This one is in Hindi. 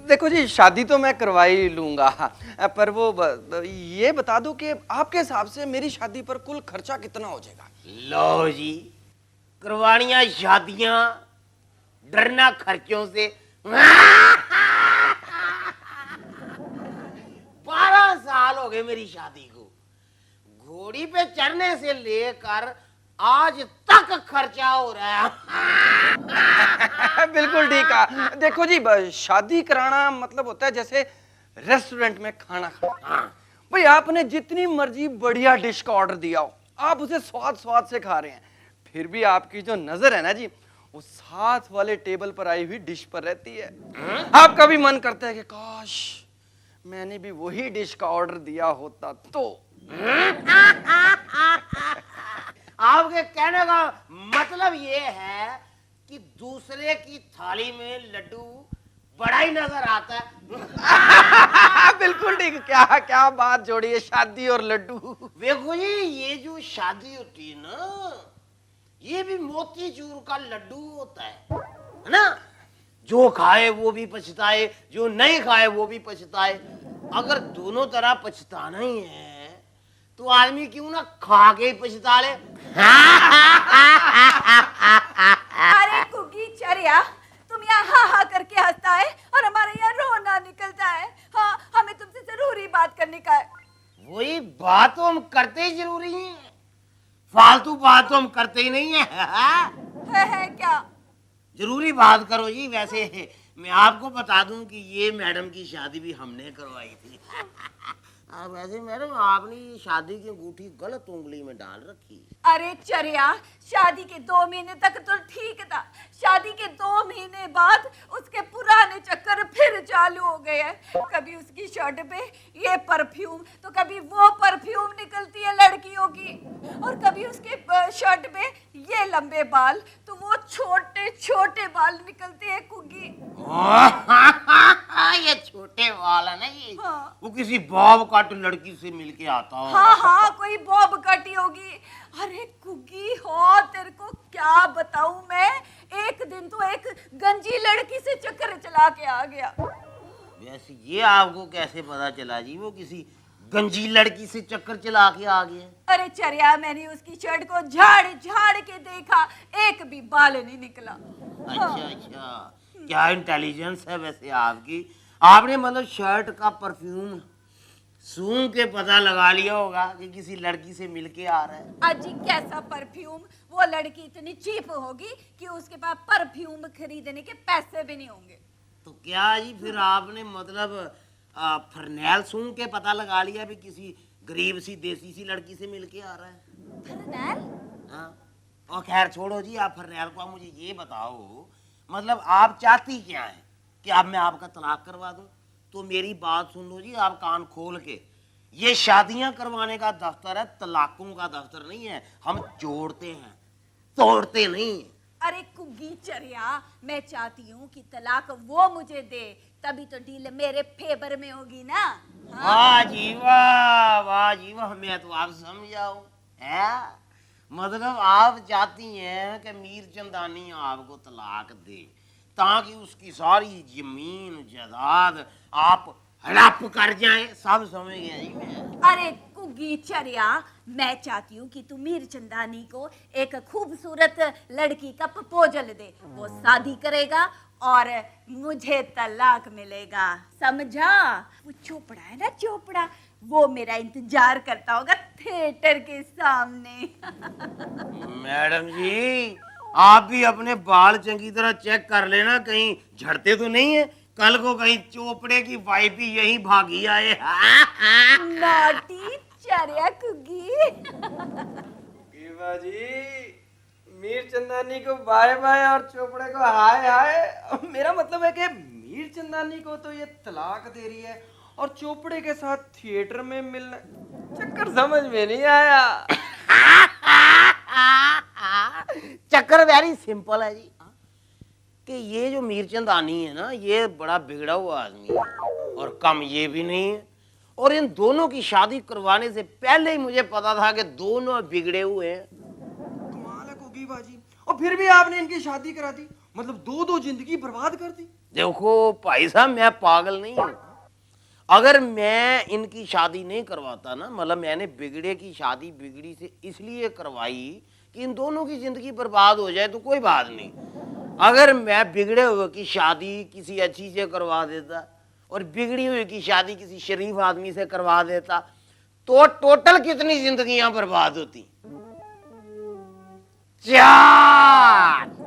देखो जी, शादी तो मैं करवा ही लूंगा, पर ये बता दो कि आपके हिसाब से मेरी शादी पर कुल खर्चा कितना हो जाएगा? लो जी, करवानियां शादियां, डरना खर्चों से। 12 साल हो गए मेरी शादी को। घोड़ी पे चढ़ने से लेकर आज तक खर्चा हो रहा है। बिल्कुल ठीक है। देखो जी, शादी कराना मतलब होता है जैसे रेस्टोरेंट में खाना खाना। भाई आपने जितनी मर्जी बढ़िया डिश का ऑर्डर दिया हो, आप उसे स्वाद स्वाद से खा रहे हैं, फिर भी आपकी जो नजर है ना जी, वो साथ वाले टेबल पर आई हुई डिश पर रहती है। आपका भी मन करता है कि काश मैंने भी वही डिश का ऑर्डर दिया होता तो। आपके कहने का मतलब ये है कि दूसरे की थाली में लड्डू बड़ा ही नजर आता है। बिल्कुल ठीक। क्या क्या बात जोड़ी है शादी और लड्डू। देखो जी, ये जो शादी होती है ना, ये भी मोतीचूर का लड्डू होता है ना। जो खाए वो भी पछताए, जो नहीं खाए वो भी पछताए। अगर दोनों तरह पछताना ही है तो आदमी क्यों ना खा के ही पछता ले। अरे कुकी चरिया, तुम यहाँ हा हा करके हंसता है और हमारे यहाँ रोना निकलता है। हाँ, हमें तुमसे जरूरी बात करने का है। वही बात तो हम करते ही जरूरी हैं, फालतू बात तो हम करते ही नहीं है। है क्या? जरूरी बात करो जी। वैसे मैं आपको बता दूं कि ये मैडम की शादी भी हमने करवाई थी। वैसे मैडम, आपने शादी की अंगूठी गलत उंगली में डाल रखी। अरे चरिया, शादी के 2 महीने तक तो ठीक था। शादी के 2 महीने बाद उसके पुराने चक्कर फिर चालू हो गए हैं। कभी उसकी शर्ट पे ये परफ्यूम तो कभी वो परफ्यूम निकलती है लड़कियों की, और कभी उसके शर्ट पे ये लंबे बाल तो वो छोटे छोटे बाल निकलते हैं कुगी। ये छोटे बाल है ना, ये हाँ। वो किसी बॉब कट लड़की से मिलके आता हो। हाँ हाँ, कोई बॉब कटी होगी। अरे कुकी हो, तेरे को क्या बताऊं मैं, एक दिन तो एक गंजी लड़की से चक्कर चला के आ गया। वैसे ये आपको कैसे पता चला जी वो किसी गंजी लड़की से चक्कर चला के आ गया? अरे चरिया, मैंने उसकी शर्ट को झाड़ झाड़ के देखा, एक भी बाल नहीं निकला। अच्छा अच्छा, क्या इंटेलिजेंस है वैसे आपकी। आपने मतलब शर्ट का परफ्यूम सूंघ के पता लगा लिया होगा कि किसी लड़की से मिलके आ रहा है। अजी कैसा परफ्यूम, वो लड़की इतनी चीप होगी कि उसके पास परफ्यूम खरीदने के पैसे भी नहीं होंगे। तो क्या जी फिर आपने मतलब फरनैल सूंघ के पता लगा लिया भी किसी गरीब सी देसी सी लड़की से मिलके आ रहा है? फरनैल? हाँ, और खैर छोड़ो जी, आप फरनैल को। आप मुझे ये बताओ, मतलब आप चाहती क्या है कि अब मैं आपका तलाक करवा दूं? तो मेरी बात सुन लो जी, आप कान खोल के। ये शादियां करवाने का दफ्तर है, तलाकों का दफ्तर नहीं है। हम जोड़ते हैं, तोड़ते नहीं। अरे कुगी चरिया, मैं चाहती हूँ कि तलाक वो मुझे दे, तभी तो डील मेरे फेवर में होगी ना। वाह जी वाह, वाह जी वाह, मैं तो आप समझाओ है। मतलब आप चाहती हैं कि मीर चंदानी आपको तलाक दे ताकि उसकी सारी जमीन जायदाद आप हड़प कर जाएं। सब समझ गया जी मैं। अरे कुगी चरिया, मैं चाहती हूँ कि तू मीर चंदानी को एक खूबसूरत लड़की का प्रपोजल दे, वो शादी करेगा और मुझे तलाक मिलेगा, समझा? वो चोपड़ा है ना, चोपड़ा, वो मेरा इंतजार करता होगा थिएटर के सामने। मैडम जी, आप भी अपने बाल चंगी तरह चेक कर लेना, कहीं झड़ते तो नहीं है। कल को कहीं चोपड़े की वाइफ ही यही भागी आए। नॉटी चरिया कुगी। जी, मीर चंदानी को बाय बाय और चोपड़े को हाय हाय। मेरा मतलब है कि मीर चंदानी को तो ये तलाक दे रही है और चोपड़े के साथ थिएटर में मिलना, चक्कर समझ में नहीं आया। चक्कर वेरी सिंपल है जी, कि ये जो मीर चंदानी है ना, ये बड़ा बिगड़ा हुआ आदमी है और कम ये भी नहीं है। और इन दोनों की शादी करवाने से पहले ही मुझे पता था कि दोनों बिगड़े हुए हैं। कमाल है कुकी बाजी, और फिर भी आपने इनकी शादी करा दी। मतलब दो दो जिंदगी बर्बाद कर दी। देखो भाई साहब, मैं पागल नहीं हूं। अगर मैं इनकी शादी नहीं करवाता ना, मतलब मैंने बिगड़े की शादी बिगड़ी से इसलिए करवाई कि इन दोनों की जिंदगी बर्बाद हो जाए तो कोई बात नहीं। अगर मैं बिगड़े हुए की शादी किसी अच्छी से करवा देता और बिगड़ी हुई की शादी किसी शरीफ आदमी से करवा देता तो टोटल कितनी जिंदगियां बर्बाद होती? 4।